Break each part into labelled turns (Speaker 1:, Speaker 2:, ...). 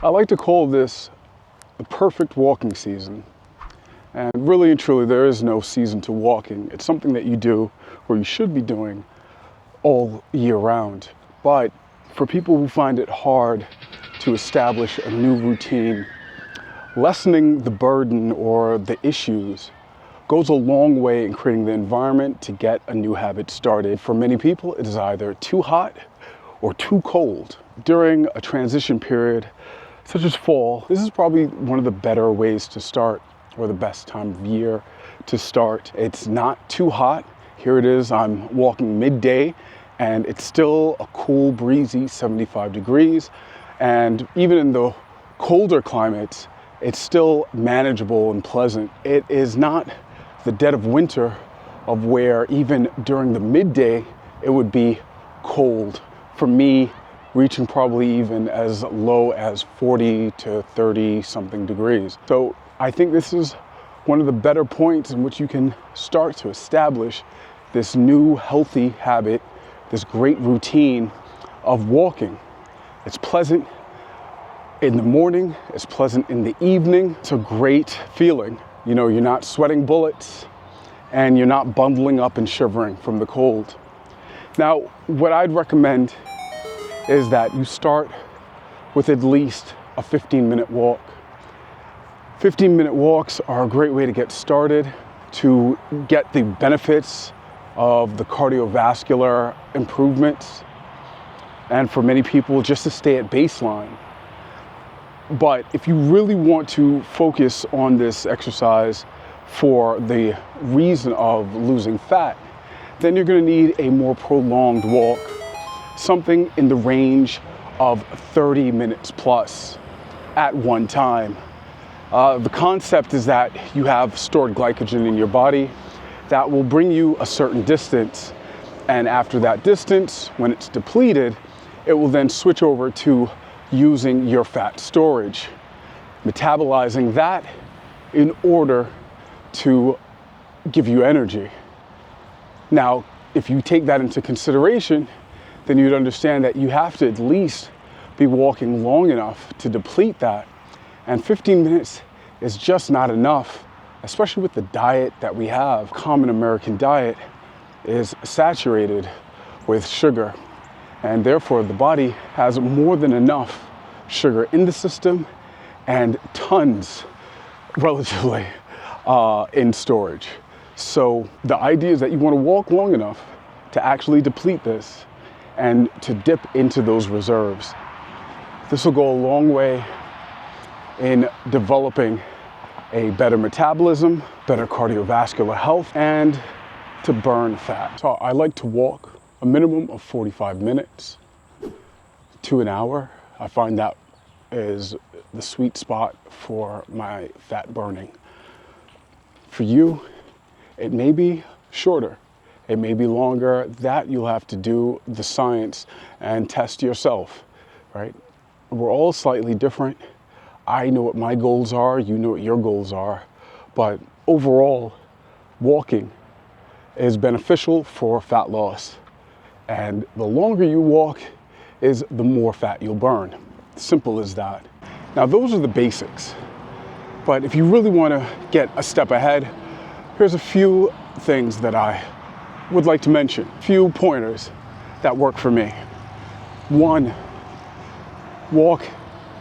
Speaker 1: I like to call this the perfect walking season. And really and truly, there is no season to walking. It's something that you do, or you should be doing, all year round. But for people who find it hard to establish a new routine, lessening the burden or the issues goes a long way in creating the environment to get a new habit started. For many people, it is either too hot or too cold. During a transition period, such as fall, this is probably one of the better ways to start, or the best time of year to start. It's not too hot. Here it is, I'm walking midday, and it's still a cool, breezy 75 degrees. And even in the colder climates, it's still manageable and pleasant. It is not the dead of winter of where even during the midday, it would be cold. For me, reaching probably even as low as 40 to 30 something degrees. So I think this is one of the better points in which you can start to establish this new healthy habit, this great routine of walking. It's pleasant in the morning, it's pleasant in the evening. It's a great feeling. You know, you're not sweating bullets and you're not bundling up and shivering from the cold. Now, what I'd recommend is that you start with at least a 15-minute walk. 15-minute walks are a great way to get started, to get the benefits of the cardiovascular improvements, and for many people, just to stay at baseline. But if you really want to focus on this exercise for the reason of losing fat, then you're going to need a more prolonged walk, something in the range of 30 minutes plus at one time. The concept is that you have stored glycogen in your body that will bring you a certain distance, and after that distance, when it's depleted, it will then switch over to using your fat storage, metabolizing that in order to give you energy. Now, if you take that into consideration, then you'd understand that you have to at least be walking long enough to deplete that. And 15 minutes is just not enough, especially with the diet that we have. Common American diet is saturated with sugar, and therefore the body has more than enough sugar in the system and tons, relatively, in storage. So the idea is that you want to walk long enough to actually deplete this and to dip into those reserves. This will go a long way in developing a better metabolism, better cardiovascular health, and to burn fat. So I like to walk a minimum of 45 minutes to an hour. I find that is the sweet spot for my fat burning. For you, it may be shorter. It may be longer. That you'll have to do the science and test yourself, right? We're all slightly different. I know what my goals are, you know what your goals are, but overall, walking is beneficial for fat loss. And the longer you walk is the more fat you'll burn. Simple as that. Now, those are the basics. But if you really want to get a step ahead, here's a few things that I would like to mention. A few pointers that work for me. 1, walk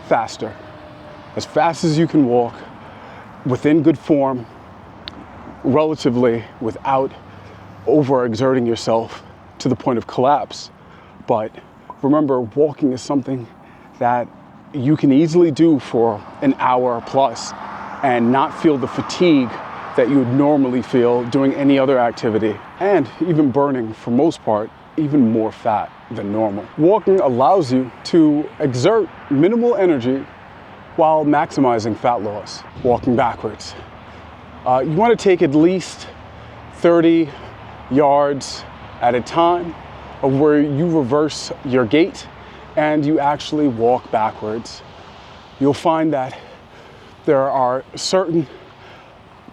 Speaker 1: faster. As fast as you can walk, within good form, relatively, without overexerting yourself to the point of collapse. But remember, walking is something that you can easily do for an hour plus and not feel the fatigue that you would normally feel doing any other activity, and even burning, for most part, even more fat than normal. Walking allows you to exert minimal energy while maximizing fat loss. Walking backwards. You want to take at least 30 yards at a time of where you reverse your gait and you actually walk backwards. You'll find that there are certain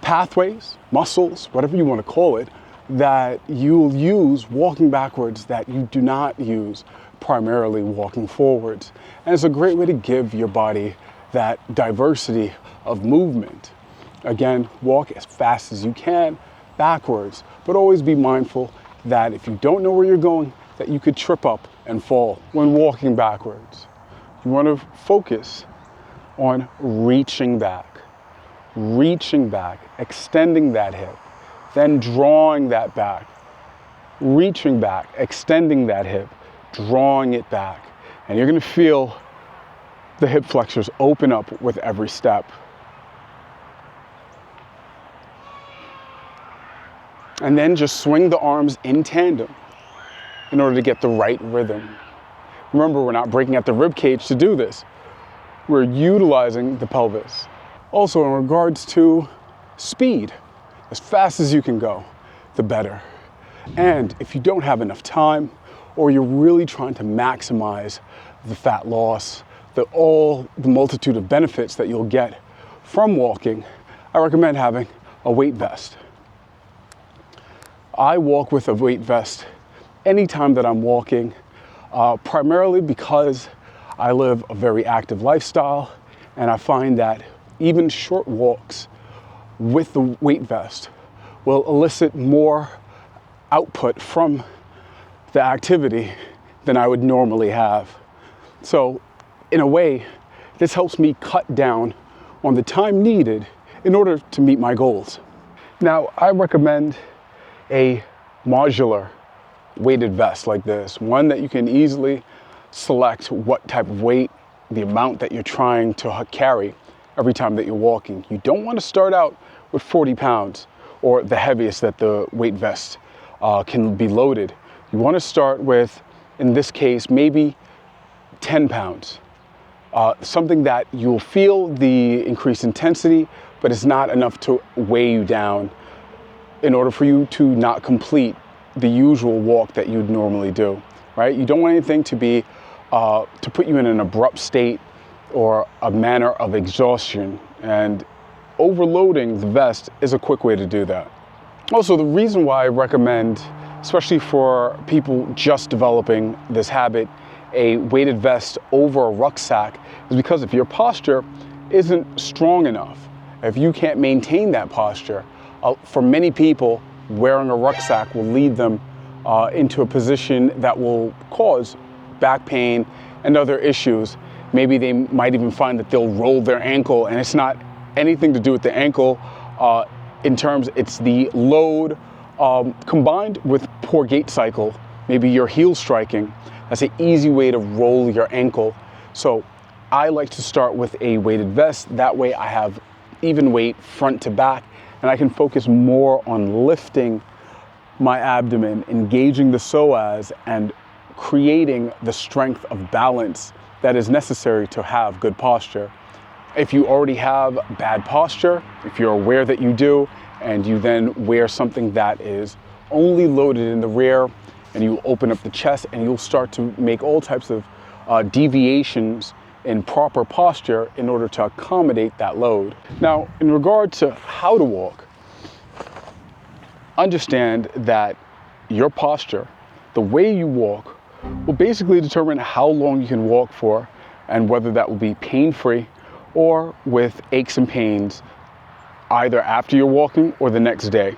Speaker 1: pathways, muscles, whatever you want to call it, that you'll use walking backwards that you do not use primarily walking forwards. And it's a great way to give your body that diversity of movement. Again, walk as fast as you can backwards, but always be mindful that if you don't know where you're going, that you could trip up and fall when walking backwards. You want to focus on reaching back, extending that hip, then drawing that back, reaching back, extending that hip, drawing it back. And you're going to feel the hip flexors open up with every step. And then just swing the arms in tandem in order to get the right rhythm. Remember, we're not breaking at the rib cage to do this. We're utilizing the pelvis. Also, in regards to speed, as fast as you can go, the better. And if you don't have enough time, or you're really trying to maximize the fat loss, the multitude of benefits that you'll get from walking, I recommend having a weight vest. I walk with a weight vest anytime that I'm walking, primarily because I live a very active lifestyle, and I find that even short walks with the weight vest will elicit more output from the activity than I would normally have. So in a way, this helps me cut down on the time needed in order to meet my goals. Now, I recommend a modular weighted vest like this, one that you can easily select what type of weight, the amount that you're trying to carry every time that you're walking. You don't want to start out with 40 pounds or the heaviest that the weight vest can be loaded. You want to start with, in this case, maybe 10 pounds. Something that you'll feel the increased intensity, but it's not enough to weigh you down in order for you to not complete the usual walk that you'd normally do, right? You don't want anything to be, to put you in an abrupt state or a manner of exhaustion, and overloading the vest is a quick way to do that. Also, the reason why I recommend, especially for people just developing this habit, a weighted vest over a rucksack is because if your posture isn't strong enough, if you can't maintain that posture, for many people, wearing a rucksack will lead them into a position that will cause back pain and other issues. Maybe they might even find that they'll roll their ankle, and it's not anything to do with the ankle. It's the load combined with poor gait cycle. Maybe you're heel striking. That's an easy way to roll your ankle. So I like to start with a weighted vest. That way I have even weight front to back, and I can focus more on lifting my abdomen, engaging the psoas, and creating the strength of balance that is necessary to have good posture. If you already have bad posture, if you're aware that you do, and you then wear something that is only loaded in the rear, and you open up the chest, and you'll start to make all types of deviations in proper posture in order to accommodate that load. Now, in regard to how to walk, understand that your posture, the way you walk, will basically determine how long you can walk for, and whether that will be pain-free or with aches and pains either after you're walking or the next day.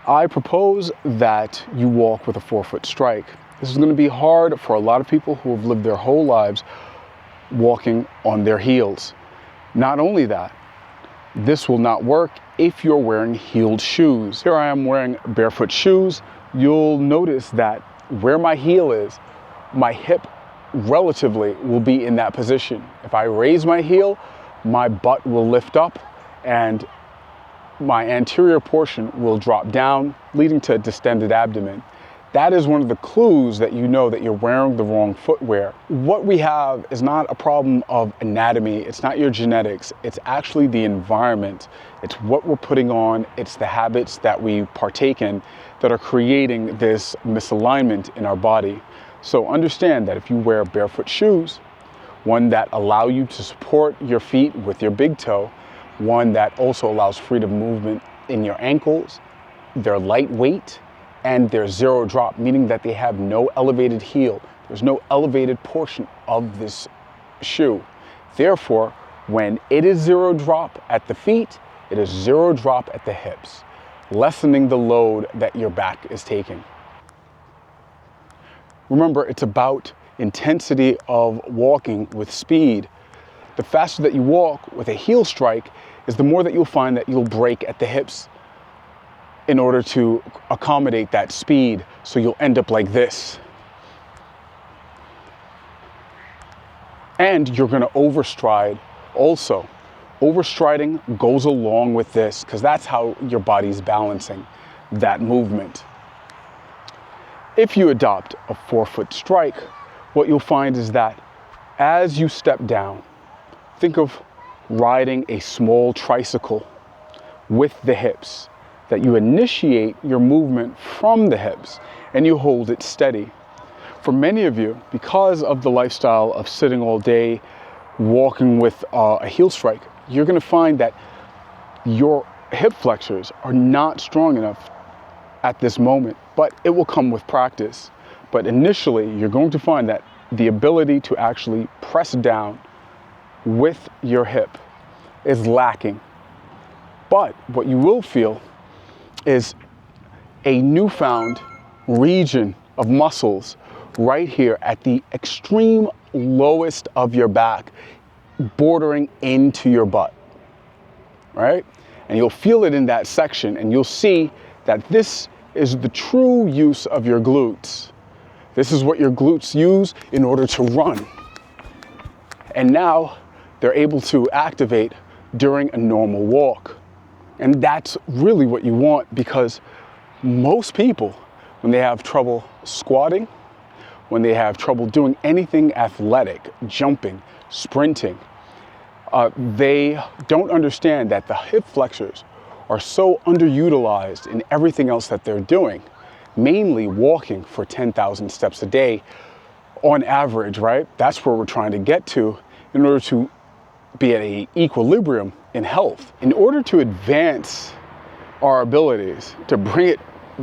Speaker 1: I propose that you walk with a 4-foot strike. This is going to be hard for a lot of people who have lived their whole lives walking on their heels. Not only that, this will not work if you're wearing heeled shoes. Here I am wearing barefoot shoes. You'll notice that where my heel is, my hip relatively will be in that position. If I raise my heel, my butt will lift up and my anterior portion will drop down, leading to a distended abdomen. That is one of the clues that you know that you're wearing the wrong footwear. What we have is not a problem of anatomy, it's not your genetics, it's actually the environment. It's what we're putting on, it's the habits that we partake in that are creating this misalignment in our body. So understand that if you wear barefoot shoes, one that allow you to support your feet with your big toe, one that also allows freedom of movement in your ankles, they're lightweight, and they're zero drop, meaning that they have no elevated heel. There's no elevated portion of this shoe. Therefore, when it is zero drop at the feet, it is zero drop at the hips, lessening the load that your back is taking. Remember, it's about intensity of walking with speed. The faster that you walk with a heel strike is the more that you'll find that you'll break at the hips in order to accommodate that speed. So you'll end up like this. And you're gonna overstride also. Overstriding goes along with this because that's how your body's balancing that movement. If you adopt a forefoot strike, what you'll find is that as you step down, think of riding a small tricycle with the hips, that you initiate your movement from the hips and you hold it steady. For many of you, because of the lifestyle of sitting all day, walking with a heel strike, you're gonna find that your hip flexors are not strong enough at this moment, but it will come with practice. But initially, you're going to find that the ability to actually press down with your hip is lacking. But what you will feel is a newfound region of muscles right here at the extreme lowest of your back, bordering into your butt, right? And you'll feel it in that section, and you'll see that this is the true use of your glutes. This is what your glutes use in order to run. And now they're able to activate during a normal walk. And that's really what you want, because most people, when they have trouble squatting, when they have trouble doing anything athletic, jumping, sprinting, they don't understand that the hip flexors are so underutilized in everything else that they're doing, mainly walking for 10,000 steps a day on average, right? That's where we're trying to get to in order to be at an equilibrium in health. In order to advance our abilities, to bring it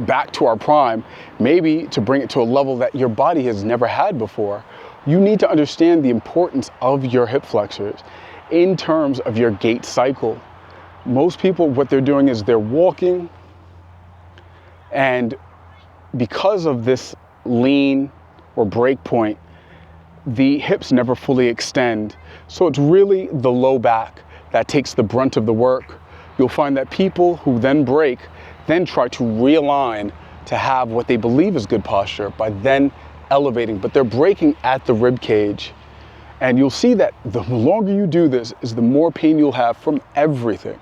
Speaker 1: back to our prime, maybe to bring it to a level that your body has never had before, you need to understand the importance of your hip flexors in terms of your gait cycle. Most people, what they're doing is they're walking, and because of this lean or break point, the hips never fully extend. So it's really the low back that takes the brunt of the work. You'll find that people who then break, then try to realign to have what they believe is good posture by then elevating, but they're breaking at the rib cage. And you'll see that the longer you do this is the more pain you'll have from everything.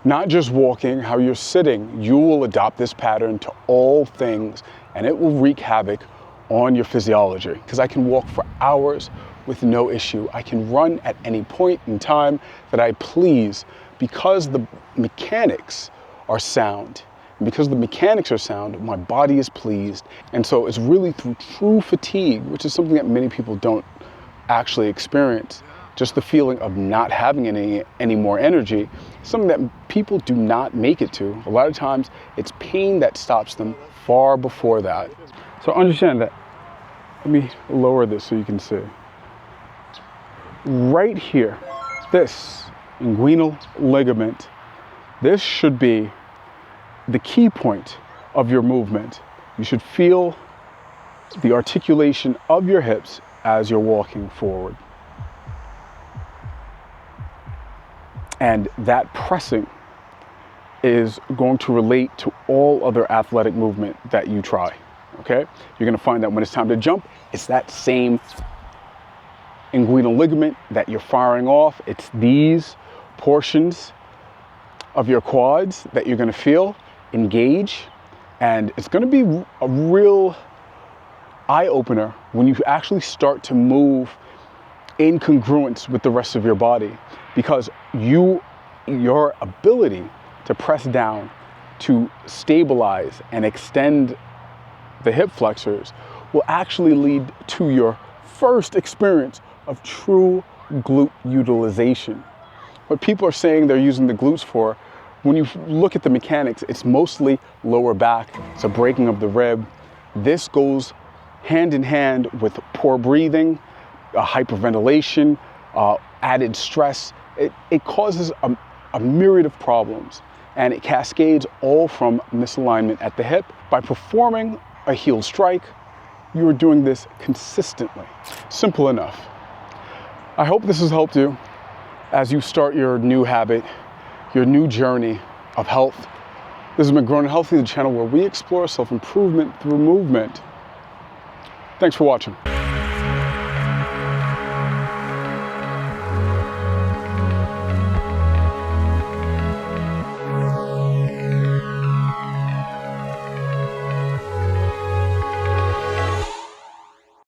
Speaker 1: Not just walking, how you're sitting, you will adopt this pattern to all things, and it will wreak havoc on your physiology. Because I can walk for hours with no issue. I can run at any point in time that I please, because the mechanics are sound. And because the mechanics are sound, my body is pleased. And so it's really through true fatigue, which is something that many people don't actually experience. Just the feeling of not having any more energy, something that people do not make it to. A lot of times it's pain that stops them far before that. So understand that. Let me lower this so you can see. Right here, this inguinal ligament, this should be the key point of your movement. You should feel the articulation of your hips as you're walking forward. And that pressing is going to relate to all other athletic movement that you try, okay? You're gonna find that when it's time to jump, it's that same inguinal ligament that you're firing off. It's these portions of your quads that you're gonna feel engage, and it's gonna be a real eye-opener when you actually start to move in congruence with the rest of your body, because your ability to press down, to stabilize and extend the hip flexors will actually lead to your first experience of true glute utilization. What people are saying they're using the glutes for When you look at the mechanics, it's mostly lower back. It's a breaking of the rib. This goes hand in hand with poor breathing, hyperventilation, added stress. It causes a myriad of problems, and it cascades all from misalignment at the hip. By performing a heel strike, you are doing this consistently. Simple enough. I hope this has helped you as you start your new habit, your new journey of health. This has been Grown and Healthy, the channel where we explore self-improvement through movement. Thanks for watching.